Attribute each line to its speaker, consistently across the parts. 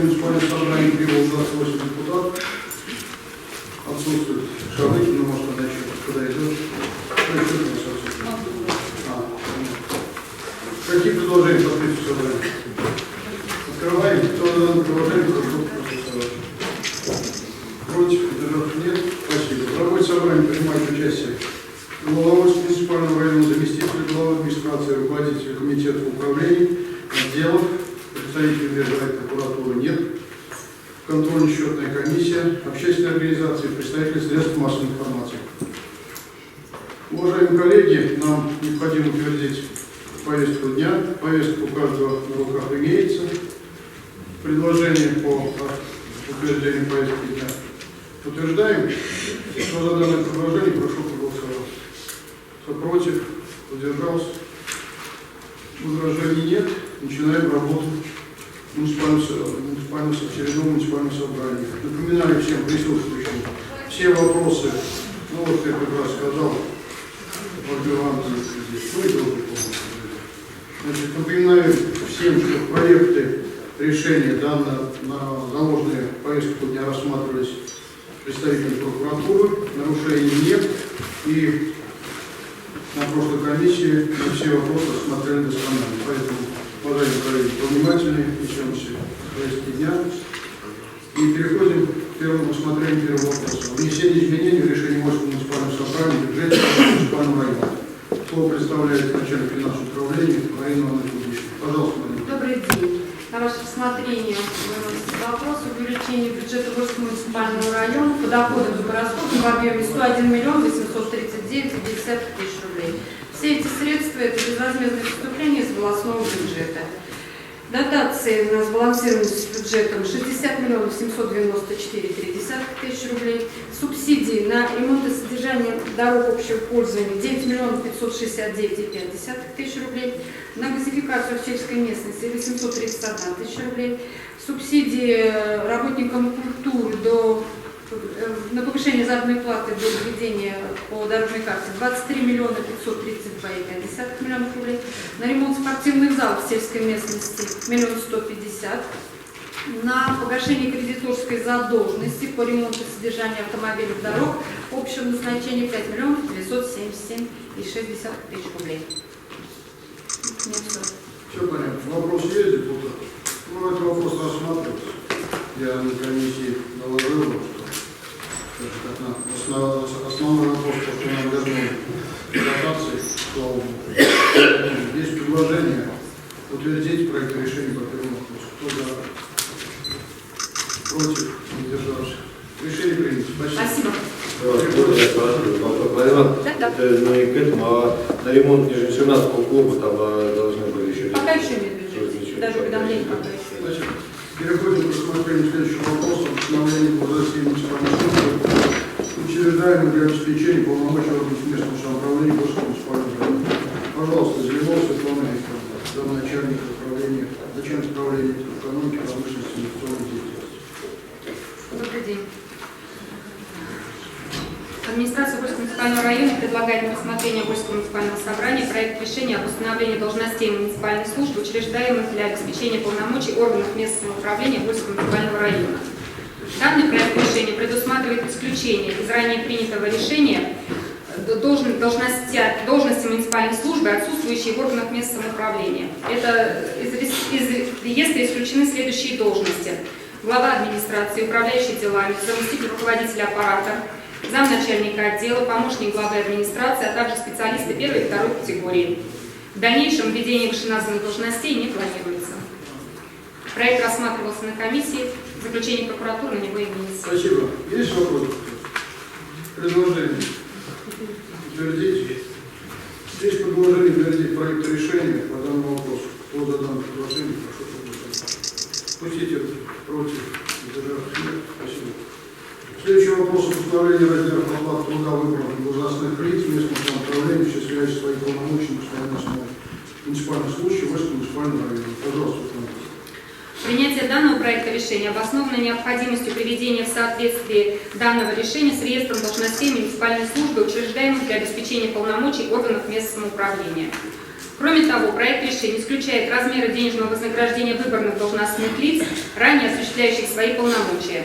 Speaker 1: Муниципальное собрание прибыло 28 депутатов. Отсутствует Шавыкин, но может она еще подойдет. Какие предложения по списку собрания? Открываем. Кто на данное предложение, прошу проголосовать. Против, держав нет. Спасибо. В работе собрания принимают участие глава муниципального района, заместитель главы администрации, руководитель комитета управления, отделов, представителей Межрайонной прокуратуры нет, контрольно-счетная комиссия, общественные организации, представители средств массовой информации. Уважаемые коллеги, нам необходимо утвердить повестку дня. Повестка у каждого на руках имеется. Предложение по утверждению повестки дня утверждаем. Кто за данное предложение, прошу проголосовать. Кто против, удержался. Возражений нет. Начинаем работу очередного муниципального собрания. Напоминаю всем присутствующим, все вопросы, ну вот я как раз сказал, значит, напоминаю всем, что проекты решения, заложенные в повестку дня, рассматривались представителями прокуратуры, нарушений нет, и на прошлой комиссии мы все вопросы рассмотрели досконально. Поэтому, уважаемые коллеги, повнимательнее, несемся в повестке дня. И переходим к первому рассмотрению первого вопроса. Внесение изменений в решение Московского муниципального собрания бюджета муниципального района. Слово представляет начальник финансового управления Марина Ивановна. Пожалуйста, Марина.
Speaker 2: Добрый день. На ваше рассмотрение вопрос увеличения бюджета Московского муниципального района по доходам и по расходам в объеме 101 миллион 839 тысяч рублей. Все эти средства – это безвозмездные поступления из областного бюджета. Дотации у нас балансированы с бюджетом 60 миллионов 794 тысяч рублей. Субсидии на ремонт и содержание дорог общего пользования 9 миллионов 569 тысяч рублей. На газификацию в сельской местности 831 тысяча рублей. Субсидии работникам культуры на повышение заработной платы до введения по дорожной карте 23 миллиона 532,5 миллионов рублей. На ремонт спортивных залов в сельской местности 1 150 000. На погашение кредиторской задолженности по ремонту и содержанию автомобильных дорог общего назначения 5 миллионов 977,6 тысяч рублей. Нет,
Speaker 1: все понятно. Вопрос есть, депутат? Ну, этот вопрос рассматривается. Я на комиссии доложил, что основной вопрос, что нам вернули дотации, что есть предложение утвердить проект решения по первому вопросу. Кто за? Против? Не держался. Решение принято. Спасибо.
Speaker 3: Не к этому, а на ремонт Нижнесернадского клуба там должны были еще...
Speaker 2: Пока еще нет бюджета, даже уведомление пока еще.
Speaker 1: Значит, переходим к рассмотрению следующего вопроса. Постановление по заседанию муниципальной службы, учреждаемой для обеспечения полномочий органов местного самоуправления Московского муниципального района. Пожалуйста, Зелебова Светлана Викторовна, начальник управления экономики, промышленности и инвестиционной деятельности.
Speaker 2: Добрый день. Администрация Вольского муниципального района предлагает на рассмотрение Вольского муниципального собрания проект решения об установлении должностей муниципальной службы, учреждаемых для обеспечения полномочий органов местного управления Вольского муниципального района. Данный проект решения предусматривает исключение из ранее принятого решения должности муниципальной службы, отсутствующие в органах местного самоуправления. Это из реестра исключены следующие должности: глава администрации, управляющий делами, заместитель руководителя аппарата, замначальника отдела, помощник главы администрации, а также специалисты первой и второй категории. В дальнейшем введение вышеназванных должностей не планируется. Проект рассматривался на комиссии, заключение прокуратуры на него имеется.
Speaker 1: Спасибо. Есть вопросы? Предложение? Утвердить? Есть предложение утвердить проект решения по данному вопросу. Кто за данное предложение, прошу проголосовать. Пустите против. Спасибо. Следующий вопрос о постановлении размеров оплат труда выбранных должностных лиц местного самоуправления в числе своих полномочий постоянного муниципального случая Вольского муниципального района. Пожалуйста,
Speaker 2: Принятие данного проекта решения обосновано необходимостью приведения в соответствии данного решения с реестром должностей муниципальной службы, учреждаемых для обеспечения полномочий органов местного самоуправления.
Speaker 4: Кроме того, проект решения исключает размеры денежного вознаграждения выборных должностных лиц, ранее осуществляющих свои полномочия.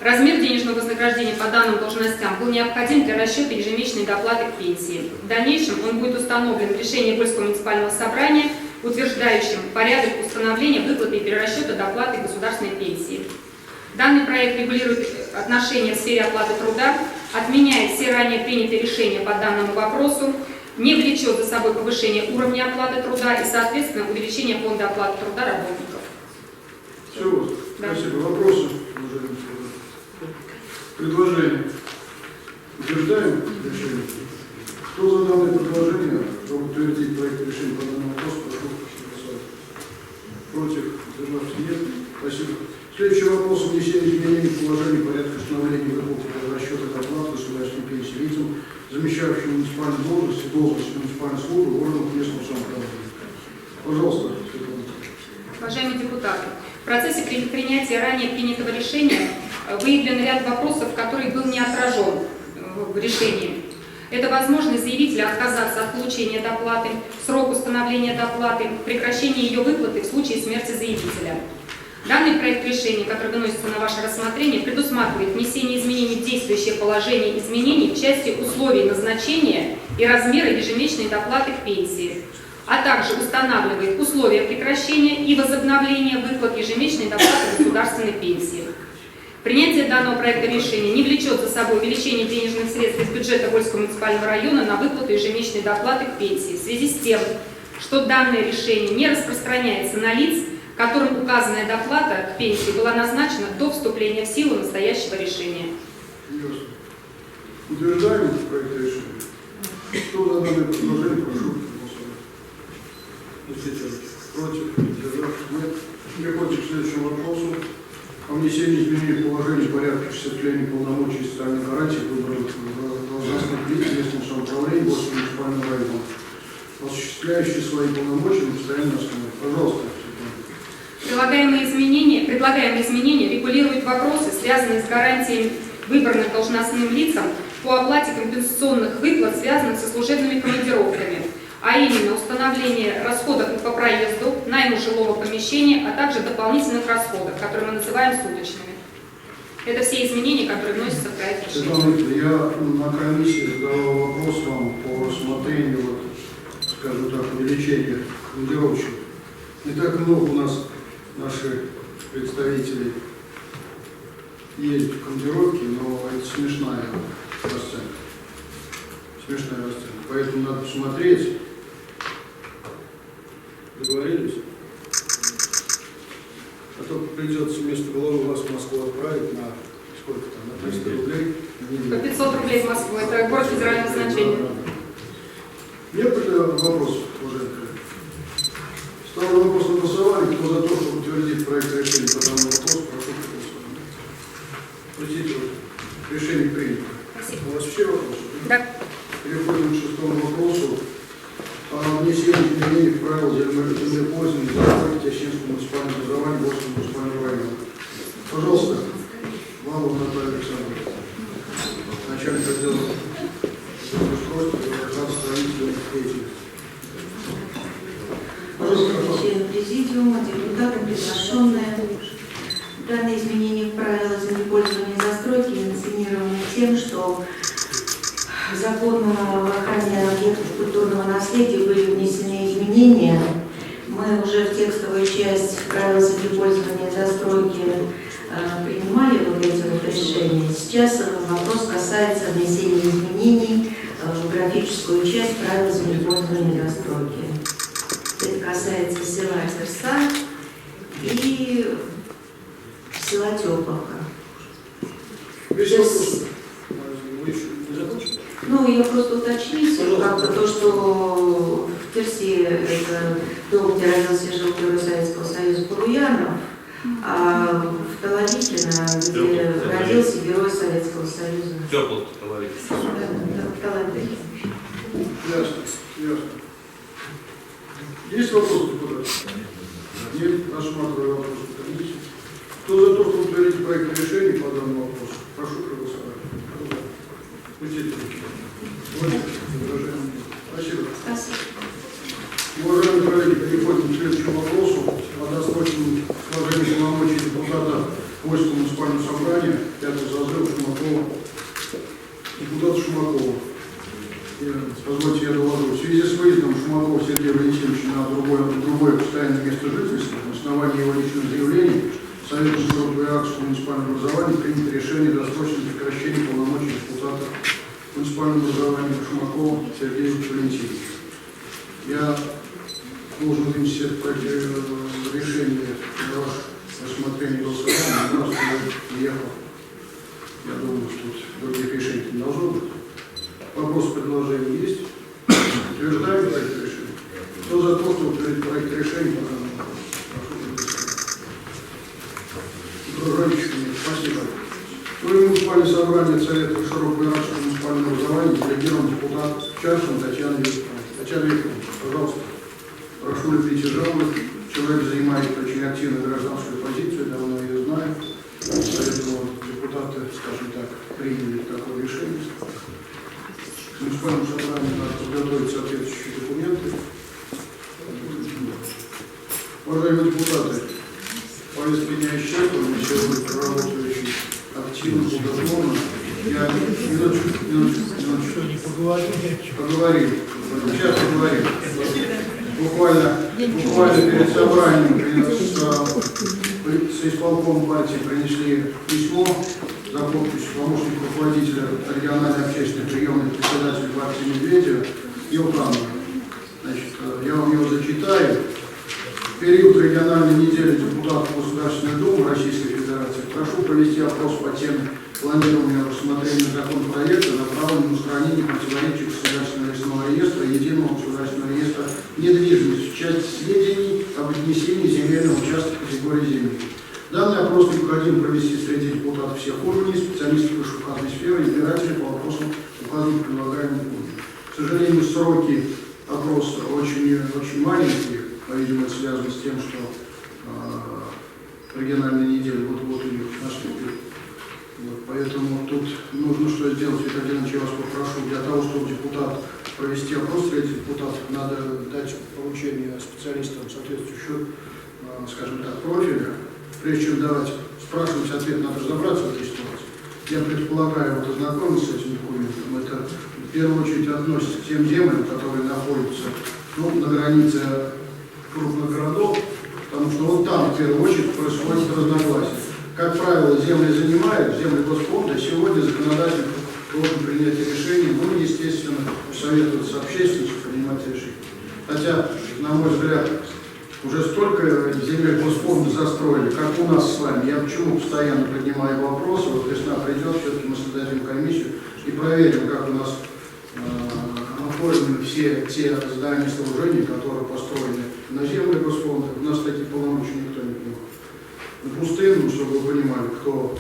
Speaker 4: Размер денежного вознаграждения по данным должностям был необходим для расчета ежемесячной доплаты к пенсии. В дальнейшем он будет установлен решением Вольского муниципального собрания, утверждающим порядок установления, выплаты и перерасчета доплаты государственной пенсии. Данный проект регулирует отношения в сфере оплаты труда, отменяет все ранее принятые решения по данному вопросу, не влечет за собой повышение уровня оплаты труда и, соответственно, увеличение фонда оплаты труда работников.
Speaker 1: Все,
Speaker 4: Да.
Speaker 1: спасибо. Вопросы? Предложение. Утверждаем решение. Кто за данное предложение, чтобы утвердить проект решения по данному вопросу, прошу голосовать. Против? Державцев нет. Спасибо. Следующий вопрос. Внесение изменений в положение порядка установления выплаты расчета доплат государственной пенсии лицам, замещающим муниципальную должность и должность муниципальной службы в органах местного самоуправления. Пожалуйста, Светлана.
Speaker 4: Уважаемые депутаты, в процессе принятия ранее принятого решения выявлен ряд вопросов, который был не отражен в решении. Это возможность заявителя отказаться от получения доплаты, срок установления доплаты, прекращение ее выплаты в случае смерти заявителя. Данный проект решения, который выносится на ваше рассмотрение, предусматривает внесение изменений в действующее положение изменений в части условий назначения и размера ежемесячной доплаты к пенсии, а также устанавливает условия прекращения и возобновления выплат ежемесячной доплаты государственной пенсии. Принятие данного проекта решения не влечет за собой увеличение денежных средств из бюджета Вольского муниципального района на выплату ежемесячной доплаты к пенсии в связи с тем, что данное решение не распространяется на лиц, которым указанная доплата к пенсии была назначена до вступления в силу настоящего решения.
Speaker 1: Ясно. Утверждаем проект решения. Кто за данное предложение, прошу голосовать. Против? Державцев нет. Переходим к следующему вопросу. О внесении изменений в положение порядка осуществления полномочий и социальных гарантий выбранных должностных лиц местного самоуправления Вольского муниципального района, осуществляющие свои полномочия на постоянной основе. Пожалуйста, Светлана.
Speaker 4: Предлагаемые изменения регулируют вопросы, связанные с гарантией выбранным должностным лицам по оплате компенсационных выплат, связанных со служебными командировками, а именно установление расходов по проезду, найму жилого помещения, а также дополнительных расходов, которые мы называем суточными. Это все изменения, которые вносятся в проект решения.
Speaker 1: Светлана, я на комиссии задавал вопрос вам по рассмотрению, вот, скажем так, увеличения командировщиков. Не так много у нас наши представители ездят в командировки, но это смешная расценка. Смешная расценка. Поэтому надо посмотреть. Договорились? А то придется вместо головы вас в Москву отправить на сколько там, на 300 рублей.
Speaker 4: По 500 рублей в Москву, это город федерального значения.
Speaker 1: Нет вопросов, уважаемые коллеги? Ставлю вопрос на голосование. Кто за то, чтобы утвердить проект решения по данному вопросу, прошу проголосовать. Простите, решение принято.
Speaker 4: Спасибо.
Speaker 1: У вас все вопросы?
Speaker 4: Да.
Speaker 1: Переходим к шестому вопросу. О внесении изменений в правила землепользования за Тящинского муниципального образования Вольского муниципального района. Пожалуйста, Лаврова Наталья Александровна, начальник отдела устройства и организации строительной деятельности. Пожалуйста,
Speaker 5: Члены президиума, депутаты, приглашенные. Данные изменения в правила землепользования и застройки инициированы тем, что в закон об охране объектов культурного наследия были внесены изменения. Мы уже в текстовую часть правил землепользования и застройки принимали вот эти вот решения. Сейчас вопрос касается внесения изменений в графическую часть правил землепользования и застройки. Это касается села Терса и села Тепловка.
Speaker 1: весь вопрос. Вы еще не закончили?
Speaker 5: Ну, я просто уточнить, как-то то, что в Терсе это дом, где родился и жил Герой Советского Союза Полуянов, а в Талавикино, где родился Герой Советского Союза.
Speaker 6: Теплый Талавикино.
Speaker 5: Да, Талавикино.
Speaker 1: Ясно, ясно. Есть вопросы, депутаты? Нет, рассматриваю вопрос в комиссии. Кто за то, чтобы утвердить проект решения по данному вопросу? Прошу проголосовать. Пустите руки. Спасибо.
Speaker 5: Спасибо.
Speaker 1: Польскому муниципальному собранию 5-го созыва Шумакова, депутата Шумакова. Позвольте, я доложу. В связи с выездом Шумакова Сергея Валентиновича на другое постоянное место жительства, на основании его личных заявлений, Советом Иракского муниципального образования принято решение о досрочном прекращении полномочий депутата муниципального образования Шумакова Сергея Валентиновича. Я должен вынести это решение на ваше рассмотрение голосования, у нас приехал. Я думаю, что тут других решений не должно быть. Вопрос, предложения есть? Утверждаю проект решения. Кто за то, что утвердить проект решения? Спасибо. Муниципальное собрание Совета Широкого Иракского муниципального образования делегирован депутат Чашин Татьяна Викторовна. Татьяна Викторовна, пожалуйста, прошу любить и жаловать. Человек занимает очень активную гражданскую позицию, давно ее знаю. Поэтому депутаты, скажем так, приняли такое решение. К муниципальному собранию надо подготовить соответствующие документы. Уважаемые депутаты, повестка дня исчерпана, мы сегодня проработающие активно, плодотворно. Я минуточку. Поговорим. Сейчас поговорим. Буквально перед собранием с исполкомом партии принесли письмо за подпись помощника руководителя региональной общественной приемной председателя партии Медведева Елканова. Значит, я вам его зачитаю. В период региональной недели депутатов Государственной Думы Российской Федерации прошу провести опрос по теме планирования рассмотрения законопроекта, направленного на устранение противоречий Государственного лесного реестра и Единого государственного реестра недвижимости в части сведений об отнесении земельного участка категории земли. Данный опрос необходимо провести среди депутатов всех уровней, специалистов вышеуказанной сферы, избирателей по вопросам, указанным в предлагаемом пункте. К сожалению, сроки опроса очень маленькие, по-видимому, это связано с тем, что региональная неделя вот-вот у них наступит. Вот, поэтому тут нужно что сделать, Виктор Иванович, я вас попрошу, для того, чтобы провести опрос среди депутатов, надо дать поручение специалистам соответствующего, скажем так, профиля. Прежде чем спрашивать ответ, надо разобраться в этой ситуации. Я предполагаю, вот ознакомиться с этим документом, это в первую очередь относится к тем землям, которые находятся на границе крупных городов, потому что вот там в первую очередь происходит разногласие. Как правило, земли занимают, земли Госпланда, сегодня законодатель должен принять решение, естественно, советоваться с общественностью, принимать решение. Хотя, на мой взгляд, уже столько земель Госпланда застроили, как у нас с вами. Я почему постоянно поднимаю вопросы, вот весна придет, все-таки мы создадим комиссию и проверим, как у нас оформлены все те здания сооружений, которые построены на земле Госпланда. У нас таких полномочий никто не принимает. Пустынным, чтобы вы понимали, кто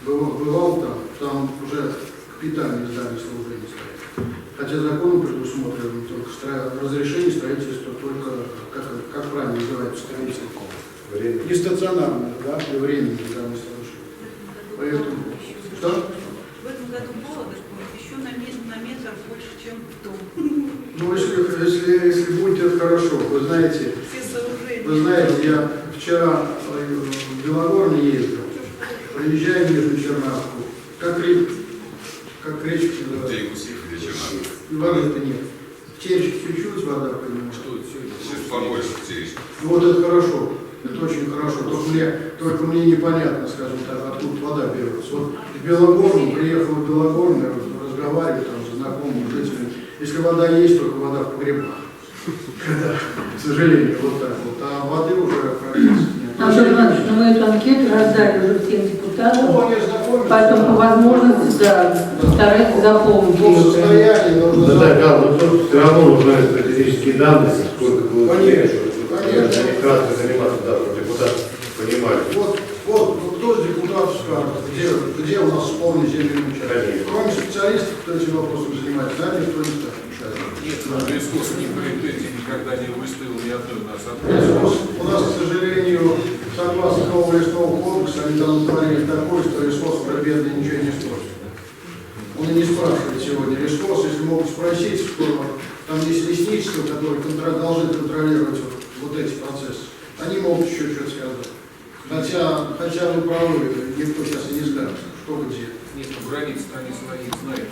Speaker 1: бывал там уже капитальные здания сооружений стоят. Хотя законом предусмотрено только разрешение строительства, только, как правильно называется, строительство? Не стационарное, да, для временных зданий сооружений. Поэтому, что?
Speaker 6: В этом году холодно, еще на метр больше, чем в том.
Speaker 1: Ну, если будет, это хорошо. Вы знаете, я вчера в Белогорне ездил, проезжаю между Чернавку, как речка называется. Воды-то нет. В теречке чуть-чуть вода поднимается.
Speaker 7: Сейчас побольше в теречке.
Speaker 1: Вот это хорошо. Это очень хорошо. Только мне непонятно, скажем так, откуда вода берется. Вот в Белогорну, приехал в Белогорну, разговариваю там с знакомыми жителями. Если вода есть, только вода в погребах. К сожалению, вот так вот. А воды уже практически нет.
Speaker 8: Анатолий Иванович, мы эту анкету раздали уже всем депутатам,
Speaker 1: Ну,
Speaker 8: поэтому по возможности, старайтесь заполнить
Speaker 1: в состоянии нужно
Speaker 3: Да, тут все равно нужны статистические данные, сколько было.
Speaker 1: Конечно.
Speaker 3: Они кратко заниматься, да, чтобы депутаты понимали.
Speaker 1: Вот кто из депутатов скажет, где у нас исполнен земельный участок? Кроме специалистов, кто этим вопросом занимается, знаете, кто не скажет?
Speaker 7: Нет, ресурс ни претензий никогда не выставил ни одной нас.
Speaker 1: У нас, к сожалению, согласно нового лесного кодекса, они там утворили такое, что ресурс про бедный ничего не стоит. Он и не спрашивает сегодня ресурс, если могут спросить, что там есть лесничество, которое должны контролировать вот эти процессы. Они могут еще что-то сказать. Хотя вы правы, никто сейчас и не скажет, что где.
Speaker 7: Нет, ну, границы-то они свои знают.